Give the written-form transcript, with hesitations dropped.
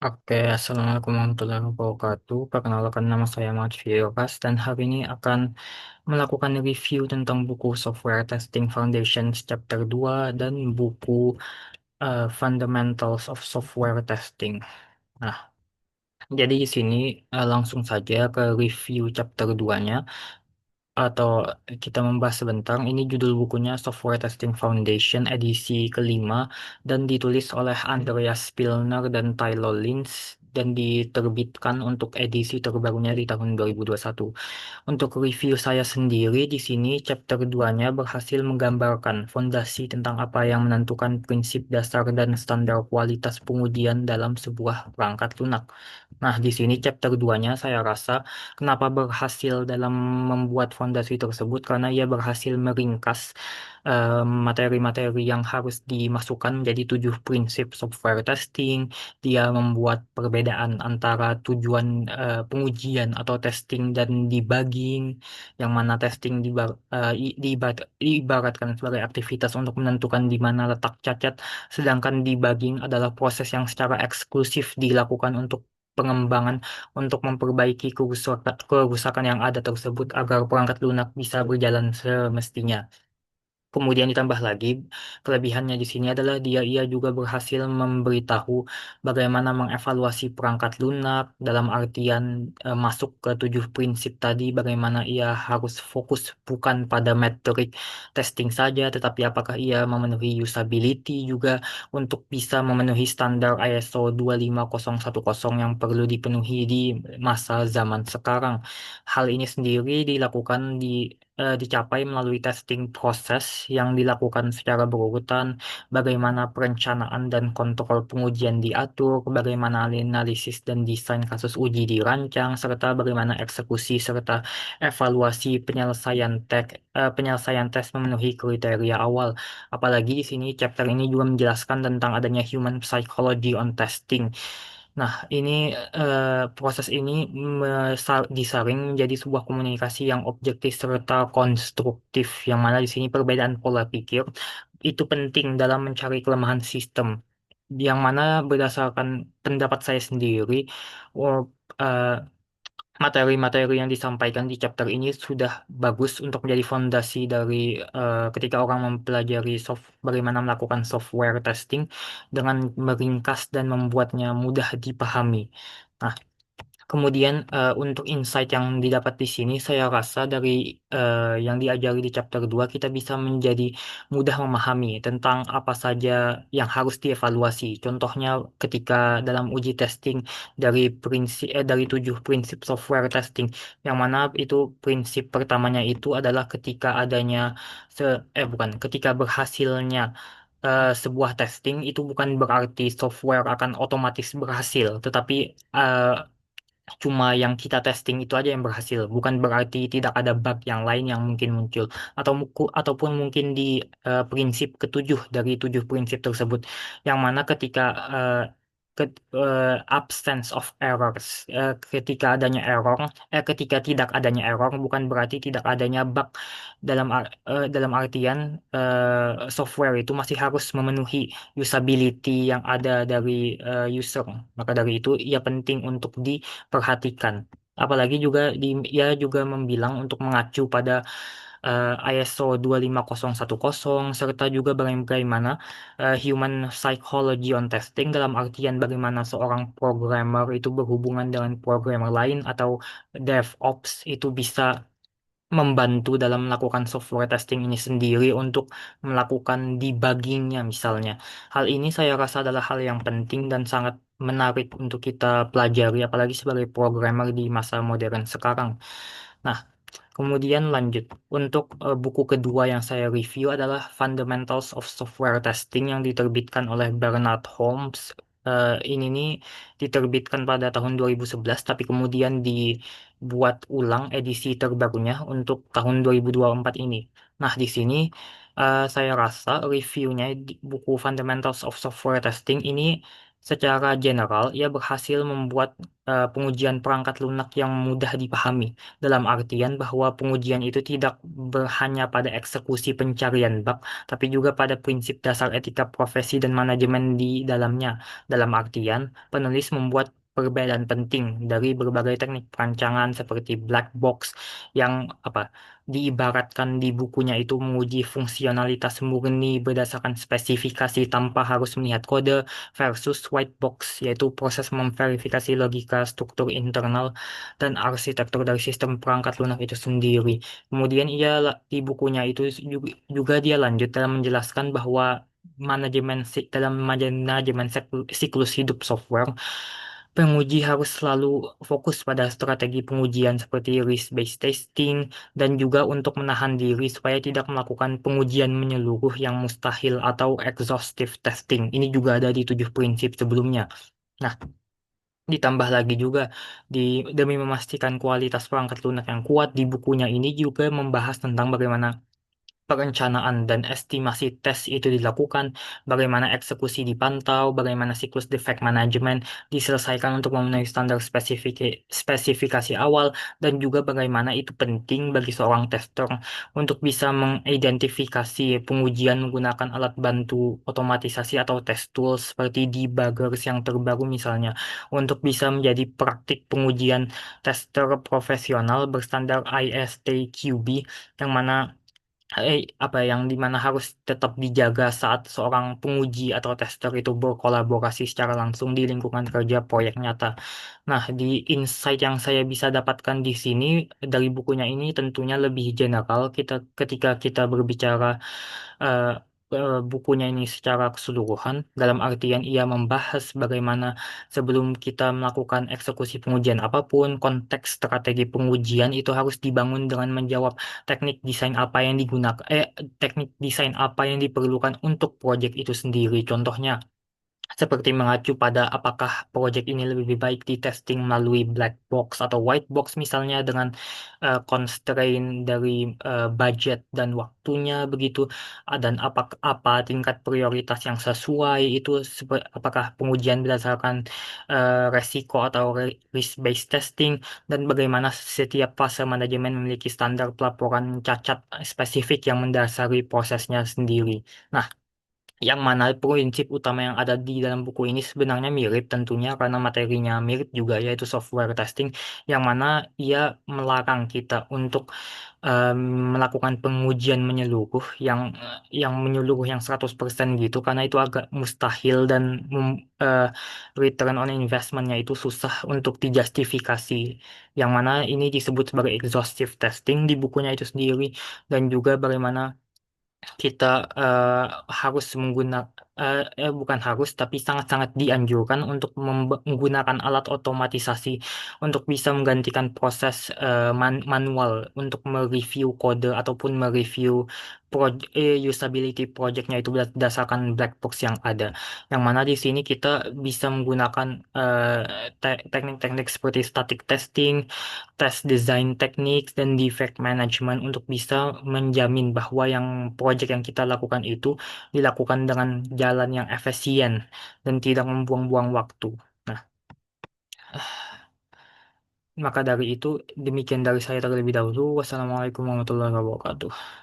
Oke, Assalamualaikum warahmatullahi wabarakatuh. Perkenalkan nama saya Muhammad Firas dan hari ini akan melakukan review tentang buku Software Testing Foundations Chapter 2 dan buku Fundamentals of Software Testing. Nah, jadi di sini langsung saja ke review chapter 2-nya atau kita membahas sebentar. Ini judul bukunya Software Testing Foundation edisi kelima dan ditulis oleh Andreas Spillner dan Tyler Linz dan diterbitkan untuk edisi terbarunya di tahun 2021. Untuk review saya sendiri di sini chapter 2-nya berhasil menggambarkan fondasi tentang apa yang menentukan prinsip dasar dan standar kualitas pengujian dalam sebuah perangkat lunak. Nah, di sini chapter 2-nya saya rasa kenapa berhasil dalam membuat fondasi tersebut karena ia berhasil meringkas materi-materi yang harus dimasukkan menjadi 7 prinsip software testing. Dia membuat perbedaan antara tujuan pengujian atau testing dan debugging, yang mana testing diibaratkan sebagai aktivitas untuk menentukan di mana letak cacat, sedangkan debugging adalah proses yang secara eksklusif dilakukan untuk pengembangan untuk memperbaiki kerusakan yang ada tersebut agar perangkat lunak bisa berjalan semestinya. Kemudian ditambah lagi, kelebihannya di sini adalah ia juga berhasil memberitahu bagaimana mengevaluasi perangkat lunak dalam artian masuk ke 7 prinsip tadi, bagaimana ia harus fokus bukan pada metrik testing saja, tetapi apakah ia memenuhi usability juga untuk bisa memenuhi standar ISO 25010 yang perlu dipenuhi di masa zaman sekarang. Hal ini sendiri dicapai melalui testing proses yang dilakukan secara berurutan, bagaimana perencanaan dan kontrol pengujian diatur, bagaimana analisis dan desain kasus uji dirancang, serta bagaimana eksekusi serta evaluasi penyelesaian tes memenuhi kriteria awal. Apalagi di sini chapter ini juga menjelaskan tentang adanya human psychology on testing. Nah, ini proses ini disaring menjadi sebuah komunikasi yang objektif serta konstruktif, yang mana di sini perbedaan pola pikir itu penting dalam mencari kelemahan sistem. Yang mana berdasarkan pendapat saya sendiri, oh, eh, materi-materi yang disampaikan di chapter ini sudah bagus untuk menjadi fondasi dari ketika orang mempelajari bagaimana melakukan software testing dengan meringkas dan membuatnya mudah dipahami. Nah, kemudian untuk insight yang didapat di sini, saya rasa dari yang diajari di chapter 2 kita bisa menjadi mudah memahami tentang apa saja yang harus dievaluasi. Contohnya ketika dalam uji testing dari 7 prinsip software testing, yang mana itu prinsip pertamanya itu adalah ketika berhasilnya sebuah testing itu bukan berarti software akan otomatis berhasil, tetapi eh, cuma yang kita testing itu aja yang berhasil, bukan berarti tidak ada bug yang lain yang mungkin muncul ataupun mungkin di prinsip ketujuh dari 7 prinsip tersebut, yang mana ketika absence of errors, ketika tidak adanya error bukan berarti tidak adanya bug, dalam artian software itu masih harus memenuhi usability yang ada dari user. Maka dari itu ia penting untuk perhatikan. Apalagi ia juga membilang untuk mengacu pada ISO 25010 serta juga bagaimana human psychology on testing, dalam artian bagaimana seorang programmer itu berhubungan dengan programmer lain atau DevOps itu bisa membantu dalam melakukan software testing ini sendiri untuk melakukan debuggingnya misalnya. Hal ini saya rasa adalah hal yang penting dan sangat menarik untuk kita pelajari, apalagi sebagai programmer di masa modern sekarang. Nah, kemudian lanjut. Untuk buku kedua yang saya review adalah Fundamentals of Software Testing yang diterbitkan oleh Bernard Holmes. Ini nih diterbitkan pada tahun 2011, tapi kemudian dibuat ulang edisi terbarunya untuk tahun 2024 ini. Nah, di sini saya rasa reviewnya di buku Fundamentals of Software Testing ini Secara general, ia berhasil membuat pengujian perangkat lunak yang mudah dipahami, dalam artian bahwa pengujian itu tidak hanya pada eksekusi pencarian bug, tapi juga pada prinsip dasar etika profesi dan manajemen di dalamnya. Dalam artian, penulis membuat perbedaan penting dari berbagai teknik perancangan seperti black box yang diibaratkan di bukunya itu menguji fungsionalitas murni berdasarkan spesifikasi tanpa harus melihat kode versus white box, yaitu proses memverifikasi logika, struktur internal, dan arsitektur dari sistem perangkat lunak itu sendiri. Kemudian di bukunya itu juga dia lanjut dalam menjelaskan bahwa dalam manajemen siklus hidup software, penguji harus selalu fokus pada strategi pengujian seperti risk-based testing dan juga untuk menahan diri supaya tidak melakukan pengujian menyeluruh yang mustahil atau exhaustive testing. Ini juga ada di 7 prinsip sebelumnya. Nah, ditambah lagi juga demi memastikan kualitas perangkat lunak yang kuat, di bukunya ini juga membahas tentang bagaimana perencanaan dan estimasi tes itu dilakukan, bagaimana eksekusi dipantau, bagaimana siklus defect management diselesaikan untuk memenuhi standar spesifikasi awal, dan juga bagaimana itu penting bagi seorang tester untuk bisa mengidentifikasi pengujian menggunakan alat bantu otomatisasi atau test tools seperti debuggers yang terbaru misalnya, untuk bisa menjadi praktik pengujian tester profesional berstandar ISTQB, yang mana yang dimana harus tetap dijaga saat seorang penguji atau tester itu berkolaborasi secara langsung di lingkungan kerja proyek nyata. Nah, di insight yang saya bisa dapatkan di sini dari bukunya ini tentunya lebih general ketika kita berbicara eh, bukunya ini secara keseluruhan, dalam artian ia membahas bagaimana sebelum kita melakukan eksekusi pengujian apapun, konteks strategi pengujian itu harus dibangun dengan menjawab teknik desain apa yang digunakan, teknik desain apa yang diperlukan untuk proyek itu sendiri. Contohnya, seperti mengacu pada apakah proyek ini lebih baik di testing melalui black box atau white box misalnya dengan constraint dari budget dan waktunya begitu. Dan apa tingkat prioritas yang sesuai itu, apakah pengujian berdasarkan resiko atau risk-based testing, dan bagaimana setiap fase manajemen memiliki standar pelaporan cacat spesifik yang mendasari prosesnya sendiri. Nah, yang mana prinsip utama yang ada di dalam buku ini sebenarnya mirip tentunya karena materinya mirip juga, yaitu software testing, yang mana ia melarang kita untuk em, melakukan pengujian menyeluruh yang menyeluruh yang 100% gitu, karena itu agak mustahil dan return on investmentnya itu susah untuk dijustifikasi, yang mana ini disebut sebagai exhaustive testing di bukunya itu sendiri. Dan juga bagaimana kita harus bukan harus tapi sangat-sangat dianjurkan untuk menggunakan alat otomatisasi untuk bisa menggantikan proses manual untuk mereview kode ataupun mereview usability projectnya itu berdasarkan black box yang ada, yang mana di sini kita bisa menggunakan teknik-teknik seperti static testing, tes design teknik, dan defect management untuk bisa menjamin bahwa project yang kita lakukan itu dilakukan dengan jalan yang efisien dan tidak membuang-buang waktu. Nah, maka dari itu demikian dari saya terlebih dahulu. Wassalamualaikum warahmatullahi wabarakatuh.